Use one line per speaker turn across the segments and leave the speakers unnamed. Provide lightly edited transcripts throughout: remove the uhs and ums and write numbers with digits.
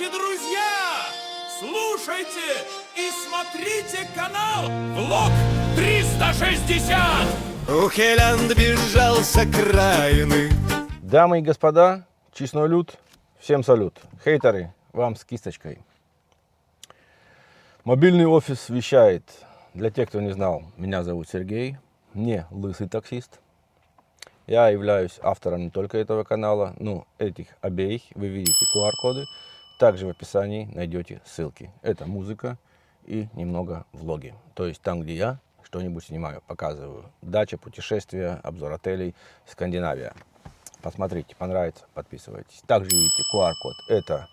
Здравствуйте, друзья! Слушайте и смотрите канал Влог 360!
Ухелянд бежал с окраины.
Дамы и господа, честной люд, всем салют. Хейтеры, вам с кисточкой. Мобильный офис вещает. Для тех, кто не знал, меня зовут Сергей, не лысый таксист. Я являюсь автором не только этого канала, но этих обеих. Вы видите QR-коды. Также в описании найдете ссылки. Это музыка и немного влоги. То есть там, где я что-нибудь снимаю, показываю. Дача, путешествия, обзор отелей, Скандинавия. Посмотрите, понравится, подписывайтесь. Также видите QR-код. Это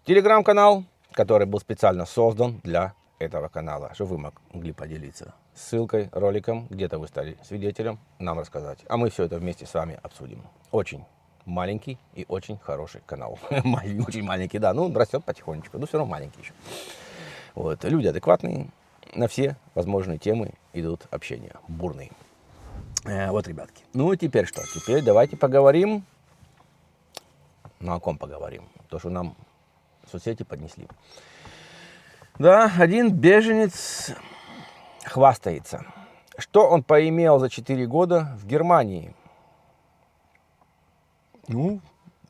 телеграм-канал, который был специально создан для этого канала, чтобы вы могли поделиться ссылкой, роликом, где-то вы стали свидетелем, нам рассказать. А мы все это вместе с вами обсудим. Очень маленький и очень хороший канал. Очень маленький, да, ну растет потихонечку, но все равно маленький еще. Вот. Люди адекватные, на все возможные темы идут общения, бурные. Вот, ребятки. Ну, теперь что? Теперь давайте поговорим. Ну, о ком поговорим? То, что нам соцсети поднесли. Да, один беженец хвастается, что он поимел за 4 года в Германии. Ну,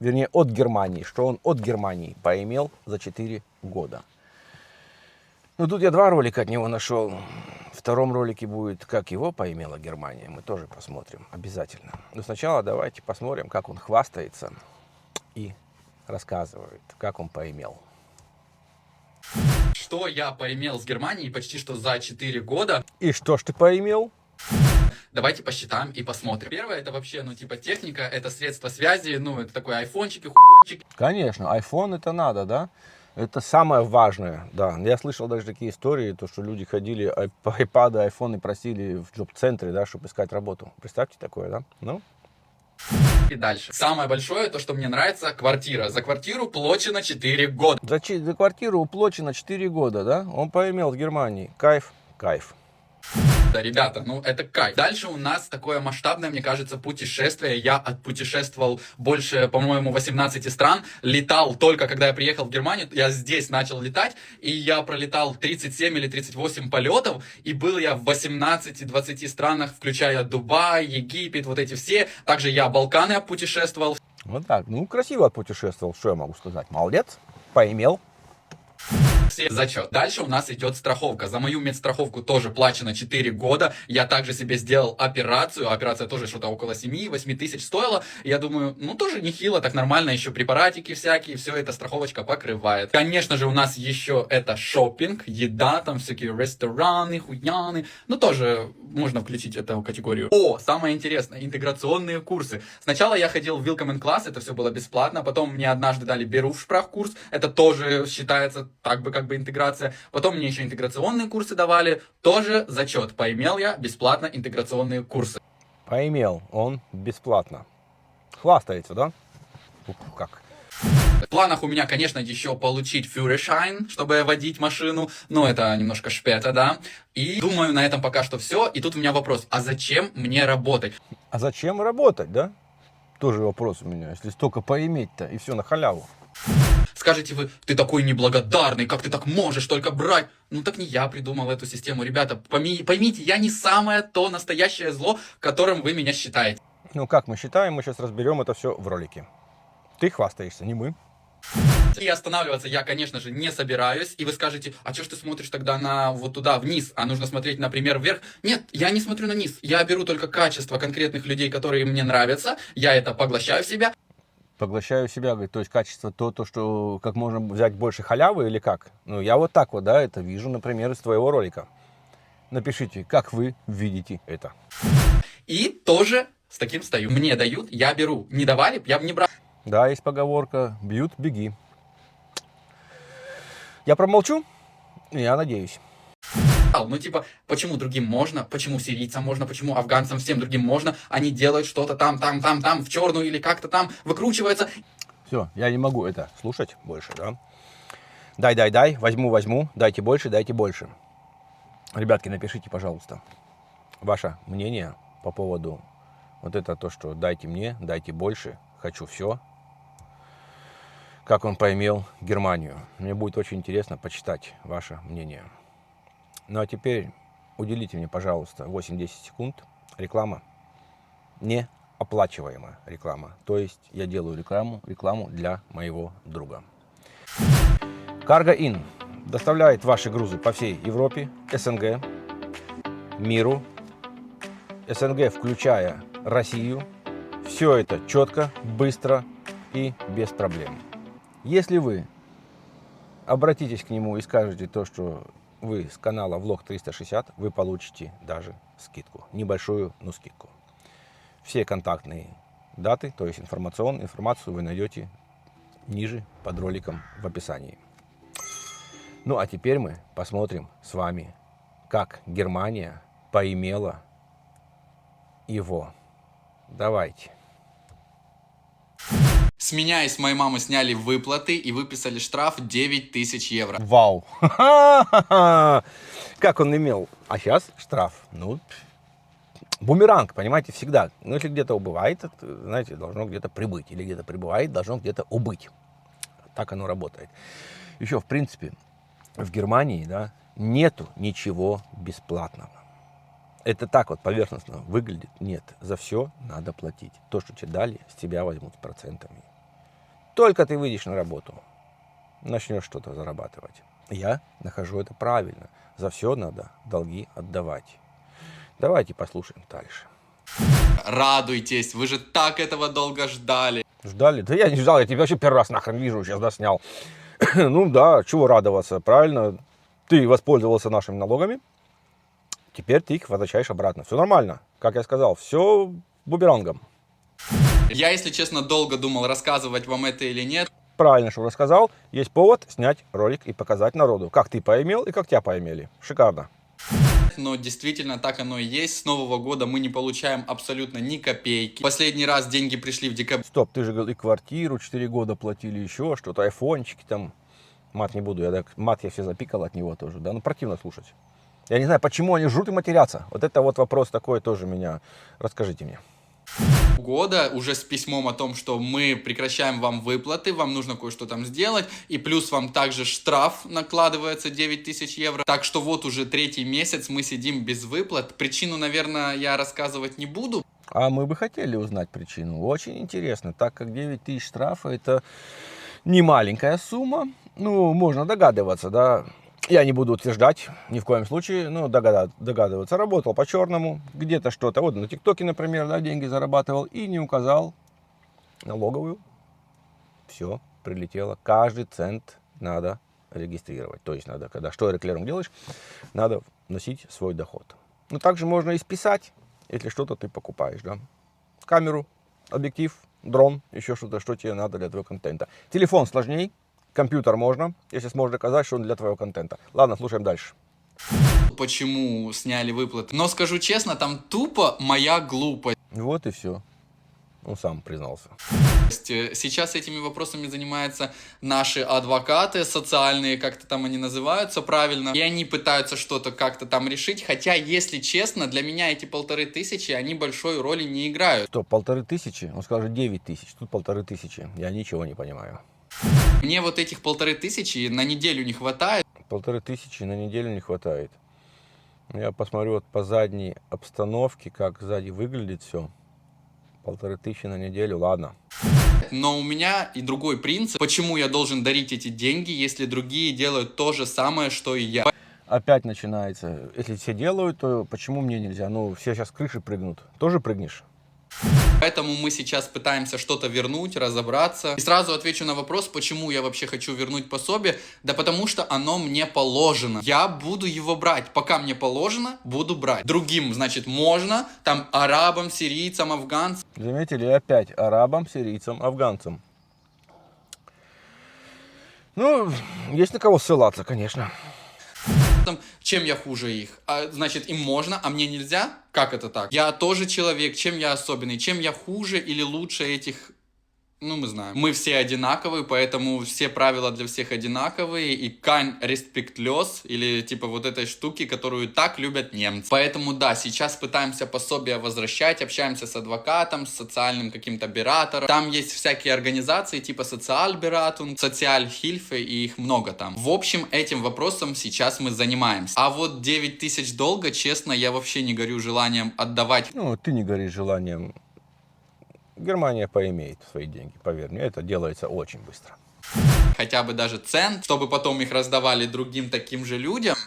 вернее, от Германии. Что он от Германии поимел за 4 года. Ну, тут я 2 ролика от него нашел. В втором ролике будет, как его поимела Германия. Мы тоже посмотрим, обязательно. Но сначала давайте посмотрим, как он хвастается и рассказывает, как он поимел.
Что я поимел с Германией почти что за 4 года.
И что ж ты поимел?
Давайте посчитаем и посмотрим. Первое, это вообще, типа техника, это средства связи, это такой айфончики, хуёнчики.
Конечно, iPhone это надо, да? Это самое важное, да. Я слышал даже такие истории, то, что люди ходили по iPad, айфоны просили в джоб-центре, да, чтобы искать работу. Представьте такое, да? Ну?
И дальше. Самое большое, то, что мне нравится, квартира. За квартиру плачено 4 года.
За квартиру уплочено 4 года, да? Он поимел в Германии. Кайф, кайф.
Да, ребята, это кайф. Дальше у нас такое масштабное, мне кажется, путешествие. Я отпутешествовал больше, по-моему, 18 стран. Летал только, когда я приехал в Германию. Я здесь начал летать, и я пролетал 37 или 38 полетов. И был я в 18-20 странах, включая Дубай, Египет, вот эти все. Также я Балканы опутешествовал.
Вот так. Ну, красиво отпутешествовал. Что я могу сказать? Молодец. Поимел.
Зачет. Дальше у нас идет страховка. За мою медстраховку тоже плачено 4 года. Я также себе сделал операцию. Операция тоже что-то около 7-8 тысяч стоила. Я думаю, тоже нехило, так нормально. Еще препаратики всякие. Все это страховочка покрывает. Конечно же, у нас еще это шопинг, еда, там всякие рестораны, хуяны. Тоже можно включить эту категорию. Самое интересное, интеграционные курсы. Сначала я ходил в Willkommen Class, это все было бесплатно. Потом мне однажды дали Berufssprachkurs. Это тоже считается как бы интеграция. Потом мне еще интеграционные курсы давали. Тоже зачет. Поимел я бесплатно интеграционные курсы.
Поимел он бесплатно. Хвастается, да? Как?
В планах у меня, конечно, еще получить Führerschein, чтобы водить машину. Но это немножко шпета, да. И думаю, на этом пока что все. И тут у меня вопрос. А зачем мне работать?
А зачем работать, да? Тоже вопрос у меня. Если столько поиметь-то, и все на халяву.
Скажете вы, ты такой неблагодарный, как ты так можешь только брать? Так не я придумал эту систему. Ребята, поймите, я не самое то настоящее зло, которым вы меня считаете.
Ну, как мы считаем, мы сейчас разберем это все в ролике. Ты хвастаешься, не мы.
И останавливаться я, конечно же, не собираюсь. И вы скажете, а что ж ты смотришь тогда на вот туда, вниз? А нужно смотреть, например, вверх? Нет, я не смотрю на низ. Я беру только качество конкретных людей, которые мне нравятся. Я это поглощаю в себя.
Поглощаю себя, говорит, то есть качество то, что как можно взять больше халявы или как? Ну, я вот так вот, да, это вижу, например, из твоего ролика. Напишите, как вы видите это.
И тоже с таким стою. Мне дают, я беру. Не давали, я бы не брал.
Да, есть поговорка, бьют, беги. Я промолчу, я надеюсь.
Почему другим можно, почему сирийцам можно, почему афганцам, всем другим можно, они делают что-то там, в черную или как-то там, выкручивается.
Все, я не могу это слушать больше, да. Дай, возьму, дайте больше. Ребятки, напишите, пожалуйста, ваше мнение по поводу вот это то, что дайте мне, дайте больше, хочу все. как он поимел Германию. Мне будет очень интересно почитать ваше мнение. Ну а теперь уделите мне, пожалуйста, 8-10 секунд. Реклама. Не оплачиваемая реклама. То есть я делаю рекламу для моего друга. Cargo Inn доставляет ваши грузы по всей Европе, СНГ, миру, СНГ, включая Россию. Все это четко, быстро и без проблем. Если вы обратитесь к нему и скажете то, что вы с канала Влог 360, вы получите даже скидку. Небольшую, но скидку. Все контактные даты, то есть информацию вы найдете ниже под роликом в описании. Ну а теперь мы посмотрим с вами, как Германия поимела его. Давайте.
С меня и с моей мамы сняли выплаты и выписали штраф 9000 евро.
Вау! Как он имел? А сейчас штраф. Ну, бумеранг, понимаете, всегда. Но если где-то убывает, знаете, должно где-то прибыть. Или где-то прибывает, должно где-то убыть. Так оно работает. Еще, в принципе, в Германии, да, нету ничего бесплатного. Это так вот поверхностно выглядит. Нет, за все надо платить. То, что тебе дали, с тебя возьмут с процентами. Только ты выйдешь на работу, начнешь что-то зарабатывать. Я нахожу это правильно. За все надо долги отдавать. Давайте послушаем дальше.
Радуйтесь, вы же так этого долго ждали.
Ждали? Да я не ждал, я тебя вообще первый раз нахрен вижу, сейчас да снял. Ну да, чего радоваться, правильно? Ты воспользовался нашими налогами, теперь ты их возвращаешь обратно. Все нормально, как я сказал, все бумерангом.
Я, если честно, долго думал, рассказывать вам это или нет.
Правильно, что рассказал. Есть повод снять ролик и показать народу, как ты поимел и как тебя поимели. Шикарно.
Но действительно так оно и есть. С Нового года мы не получаем абсолютно ни копейки. Последний раз деньги пришли в декабре.
Стоп, ты же говорил, и квартиру 4 года платили, еще что-то, айфончики там. Мат не буду, мат я все запикал от него тоже, да, ну противно слушать. Я не знаю, почему они жрут и матерятся. Вот это вот вопрос такой тоже меня. Расскажите мне.
Года уже с письмом о том, что мы прекращаем вам выплаты, вам нужно кое-что там сделать, и плюс вам также штраф накладывается 9000 евро. Так что вот уже 3-й месяц мы сидим без выплат. Причину, наверное, я рассказывать не буду.
А мы бы хотели узнать причину. Очень интересно, так как 9000 штрафа это не маленькая сумма. Ну, можно догадываться, да. Я не буду утверждать, ни в коем случае, но догадываться. Работал по-черному, где-то что-то. Вот на ТикТоке, например, да, деньги зарабатывал и не указал налоговую. Все, прилетело. Каждый цент надо регистрировать. То есть надо, когда что рекламу делаешь, надо вносить свой доход. Но также можно и списать, если что-то ты покупаешь, да. Камеру, объектив, дрон, еще что-то, что тебе надо для твоего контента. Телефон сложней. Компьютер можно, если сможешь доказать, что он для твоего контента. Ладно, слушаем дальше.
Почему сняли выплаты? Но скажу честно, там тупо моя глупость.
Вот и все. Он сам признался.
Сейчас этими вопросами занимаются наши адвокаты социальные, как-то там они называются правильно. И они пытаются что-то как-то там решить. Хотя, если честно, для меня эти 1500, они большой роли не играют.
Что, 1500? Он скажет 9000, тут 1500. Я ничего не понимаю.
Мне вот этих 1500 на неделю не хватает.
1500 на неделю не хватает. Я посмотрю вот по задней обстановке, как сзади выглядит все. 1500 на неделю, ладно.
Но у меня и другой принцип. Почему я должен дарить эти деньги, если другие делают то же самое, что и я?
Опять начинается. Если все делают, то почему мне нельзя? Ну, все сейчас с крыши прыгнут. Тоже прыгнешь?
Поэтому мы сейчас пытаемся что-то вернуть, разобраться. И сразу отвечу на вопрос, почему я вообще хочу вернуть пособие. Да потому что оно мне положено. Я буду его брать. Пока мне положено, буду брать. Другим, значит, можно. Там арабам, сирийцам, афганцам.
Заметили, опять арабам, сирийцам, афганцам. Ну, есть на кого ссылаться, конечно.
Чем я хуже их? Значит, им можно, а мне нельзя? Как это так? Я тоже человек, чем я особенный? Чем я хуже или лучше этих Ну, мы знаем. Мы все одинаковые, поэтому все правила для всех одинаковые. И кань респектлёс, или типа вот этой штуки, которую так любят немцы. Поэтому да, сейчас пытаемся пособия возвращать, общаемся с адвокатом, с социальным каким-то биратором. Там есть всякие организации типа Социальбиратунг, Социальхильфе, и их много там. В общем, этим вопросом сейчас мы занимаемся. А вот 9000 долга, честно, я вообще не горю желанием отдавать.
Ну, ты не горишь желанием. Германия поимеет свои деньги, поверь мне, это делается очень быстро.
Хотя бы даже цент, чтобы потом их раздавали другим таким же людям.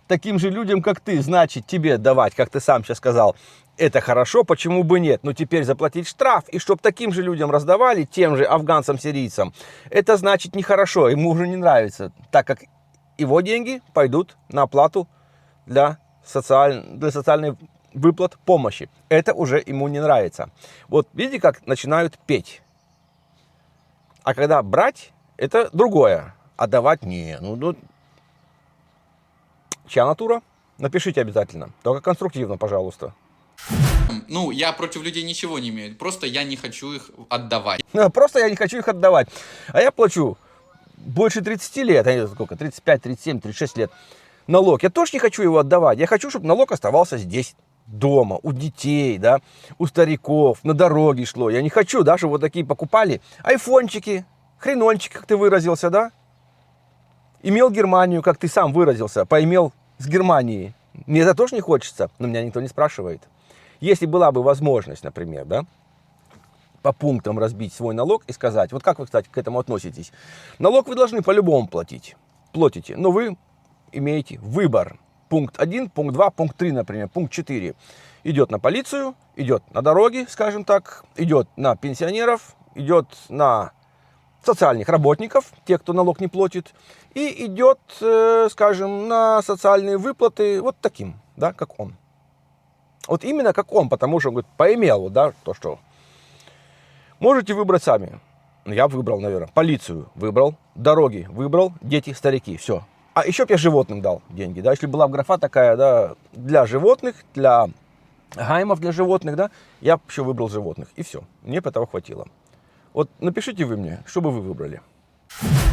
Таким же людям, как ты, значит, тебе давать, как ты сам сейчас сказал, это хорошо, почему бы нет? Но теперь заплатить штраф, и чтобы таким же людям раздавали, тем же афганцам, сирийцам, это значит нехорошо, ему уже не нравится, так как его деньги пойдут на оплату для социальной выплат помощи. Это уже ему не нравится. Вот видите, как начинают петь. А когда брать, это другое. А давать не. Чья натура? Напишите обязательно. Только конструктивно, пожалуйста.
Ну, я против людей ничего не имею. Просто я не хочу их отдавать.
Просто я не хочу их отдавать. А я плачу больше 30 лет. А сколько? 35, 37, 36 лет. Налог. Я тоже не хочу его отдавать. Я хочу, чтобы налог оставался здесь. Дома, у детей, да, у стариков, на дороге шло. Я не хочу, да, чтобы вот такие покупали айфончики, хренончики, как ты выразился, да. Имел Германию, как ты сам выразился, поимел с Германией. Мне это тоже не хочется, но меня никто не спрашивает. Если была бы возможность, например, да, по пунктам разбить свой налог и сказать, вот как вы, кстати, к этому относитесь? Налог вы должны по-любому платить, платите, но вы имеете выбор. Пункт 1, пункт 2, пункт 3, например, пункт 4. Идет на полицию, идет на дороги, скажем так, идет на пенсионеров, идет на социальных работников, тех, кто налог не платит, и идет, скажем, на социальные выплаты вот таким, да, как он. Вот именно как он, потому что он говорит, поимел, да, то, что. Можете выбрать сами. Я выбрал, наверное, полицию выбрал, дороги выбрал, дети, старики, все. А еще бы я животным дал деньги, да, если была бы графа такая, да, для животных, для гаймов для животных, да, я бы еще выбрал животных, и все, мне бы этого хватило. Вот напишите вы мне, что бы вы выбрали.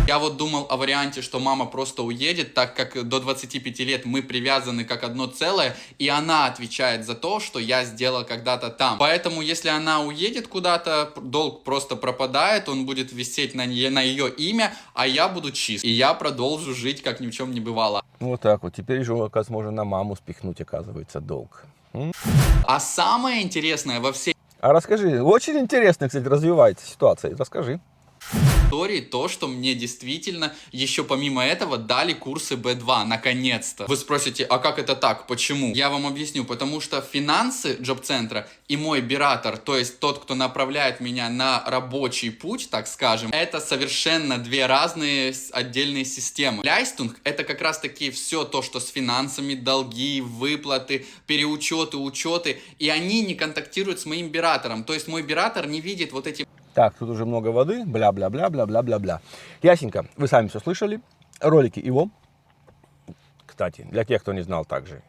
Я вот думал о варианте, что мама просто уедет, так как до 25 лет мы привязаны как одно целое, и она отвечает за то, что я сделал когда-то там. Поэтому, если она уедет куда-то, долг просто пропадает, он будет висеть на ее имя, а я буду чист. И я продолжу жить, как ни в чем не бывало.
Вот так вот, теперь же, оказывается, можно на маму спихнуть, оказывается, долг.
А самое интересное во всей
А расскажи, очень интересно, кстати, развивается ситуация, расскажи.
истории то, что мне действительно еще помимо этого дали курсы B2, наконец-то. Вы спросите, а как это так, почему? Я вам объясню, потому что финансы джоб-центра и мой биратор, то есть тот, кто направляет меня на рабочий путь, так скажем, это совершенно две разные отдельные системы. Ляйстунг — это как раз таки все то, что с финансами, долги, выплаты, переучеты, учеты, и они не контактируют с моим биратором, то есть мой биратор не видит вот эти...
Так, тут уже много воды, бля-бля-бля-бля-бля-бля-бля. Ясненько, вы сами все слышали. Ролики его. Кстати, для тех, кто не знал также,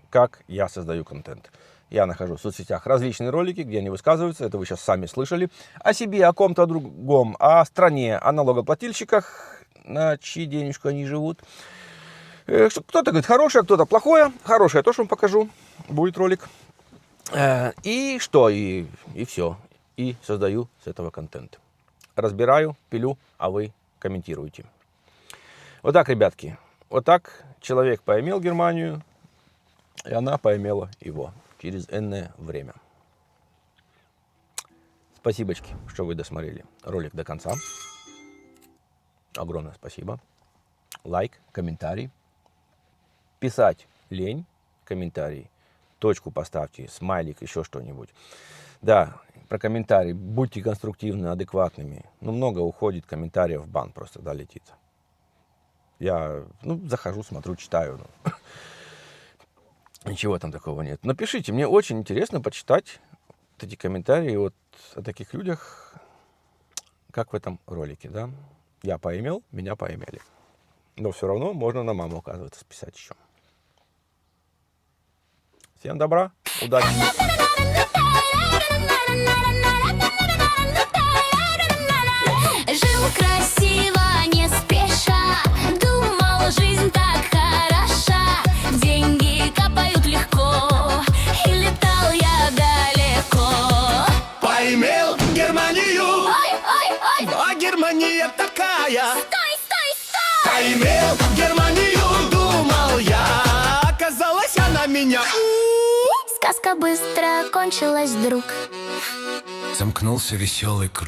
как я создаю контент. Я нахожу в соцсетях различные ролики, где они высказываются, это вы сейчас сами слышали. О себе, о ком-то другом, о стране, о налогоплательщиках, на чьи денежку они живут. Кто-то говорит хорошее, кто-то плохое. Хорошее тоже вам покажу, будет ролик. И что, и все. И создаю с этого контент. Разбираю, пилю, а вы комментируете. Вот так, ребятки. Вот так человек поимел Германию, и она поимела его через энное время. Спасибочки, что вы досмотрели ролик до конца. Огромное спасибо. Лайк, комментарий. Писать лень, комментарий. Точку поставьте, смайлик, еще что-нибудь. Да, про комментарии. Будьте конструктивны, адекватными. Ну, много уходит комментариев в бан, просто, да, летит. Я, захожу, смотрю, читаю. Ничего там такого нет. Напишите, мне очень интересно почитать вот эти комментарии вот о таких людях, как в этом ролике, да. Я поимел, меня поимели. Но все равно можно на маму, оказывается, списать еще. Всем добра, удачи!
Я имел Германию,
Ой-ой-ой,
а Германия такая.
стой, стой, стой!
Я имел Германию, думал я, оказалась она меня.
Сказка быстро кончилась вдруг.
Замкнулся веселый круг.